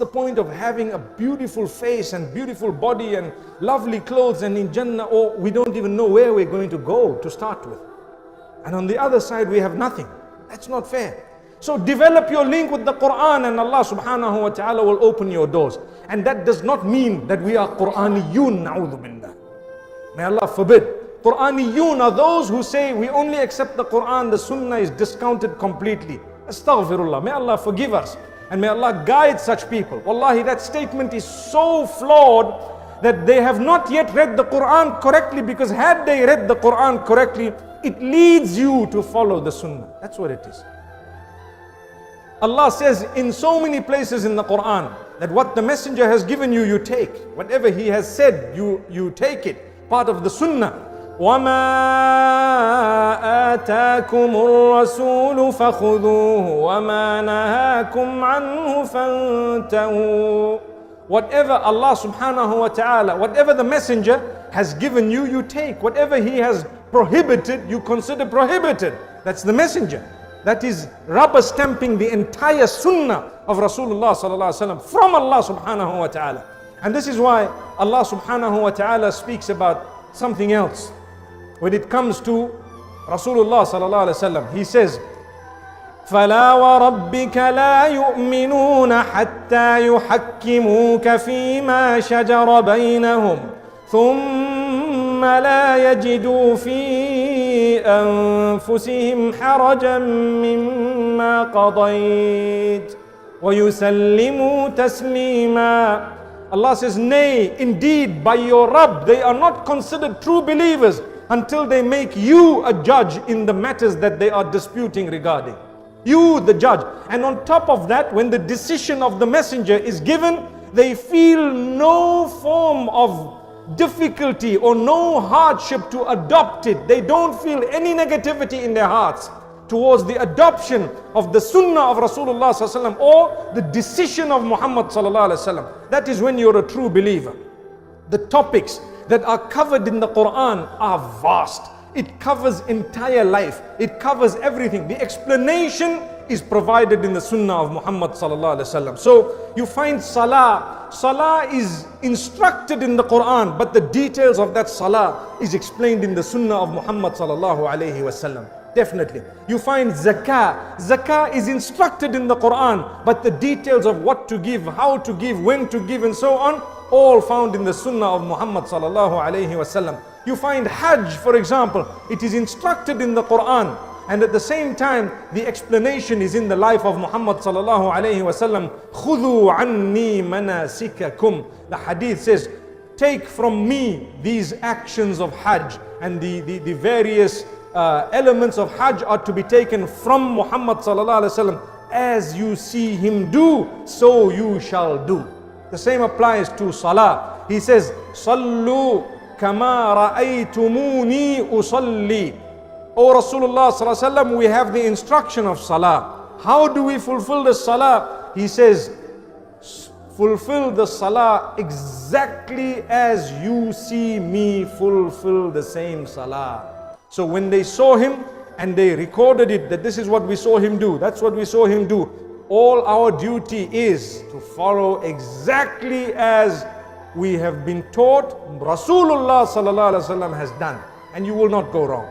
the point of having a beautiful face and beautiful body and lovely clothes and in Jannah, or we don't even know where we're going to go to start with. And on the other side, we have nothing. That's not fair. So develop your link with the Quran and Allah subhanahu wa ta'ala will open your doors. And that does not mean that we are Quraniyun, na'udhu billah. May Allah forbid. Quraniyun are those who say we only accept the Quran, the Sunnah is discounted completely. Astaghfirullah. May Allah forgive us. And may Allah guide such people. Wallahi, that statement is so flawed that they have not yet read the Quran correctly, because had they read the Quran correctly, it leads you to follow the Sunnah. That's what it is. Allah says in so many places in the Quran that what the Messenger has given you, you take. Whatever he has said, you take it. Part of the Sunnah. وَمَا آتَاكُمُ الرَّسُولُ فَخُذُوهُ وَمَا نَهَاكُمْ عَنْهُ فَانْتَهُوا. Whatever Allah subhanahu wa ta'ala, whatever the Messenger has given you, you take. Whatever he has prohibited, you consider prohibited. That's the Messenger. That is rubber stamping the entire Sunnah of Rasulullah sallallahu alaihi wasallam from Allah subhanahu wa ta'ala. And this is why Allah subhanahu wa ta'ala speaks about something else. When it comes to Rasulullah sallallahu alaihi wasallam, he says, فَلَا وَرَبِّكَ لَا يُؤْمِنُونَ حَتَّى يُحَكِّمُوكَ فِي مَا شَجَرَ بَيْنَهُمْ ثُمَّ لَا يَجِدُوا فِي أَنفُسِهِمْ حَرَجًا مِّمَّا قَضَيْتَ وَيُسَلِّمُوا تَسْلِيمًا. Allah says, nay, indeed, by your Rabb, they are not considered true believers until they make you a judge in the matters that they are disputing regarding. You, the judge. And on top of that, when the decision of the Messenger is given, they feel no form of difficulty or no hardship to adopt it. They don't feel any negativity in their hearts towards the adoption of the Sunnah of Rasulullah sallallahu alaihi wasallam or the decision of Muhammad sallallahu alaihi wasallam. That is when you're a true believer. The topics that are covered in the Quran are vast. It covers entire life. It covers everything. The explanation is provided in the Sunnah of Muhammad sallallahu alaihi wasallam. So you find Salah. Salah is instructed in the Quran, but the details of that Salah is explained in the Sunnah of Muhammad sallallahu alaihi wasallam. Definitely. You find Zakah. Zakah is instructed in the Quran, but the details of what to give, how to give, when to give and so on, all found in the Sunnah of Muhammad sallallahu alaihi wasallam. You find Hajj, for example, it is instructed in the Quran, and at the same time the explanation is in the life of Muhammad sallallahu alaihi wasallam. خُذُوا عَنِّي مَنَاسِكَكُمْ. The hadith says, take from me these actions of Hajj, and the various elements of Hajj are to be taken from Muhammad sallallahu alaihi wasallam. As you see him do, so you shall do. The same applies to Salah. He says, Sallu kama ra'aytumuni usalli. O Rasulullah sallallahu alaihi wasallam, we have the instruction of Salah. How do we fulfill the Salah? He says, fulfill the Salah exactly as you see me fulfill the same Salah. So when they saw him and they recorded it, that this is what we saw him do, that's what we saw him do, all our duty is to follow exactly as we have been taught Rasulullah sallallahu alaihi wasallam has done, and you will not go wrong.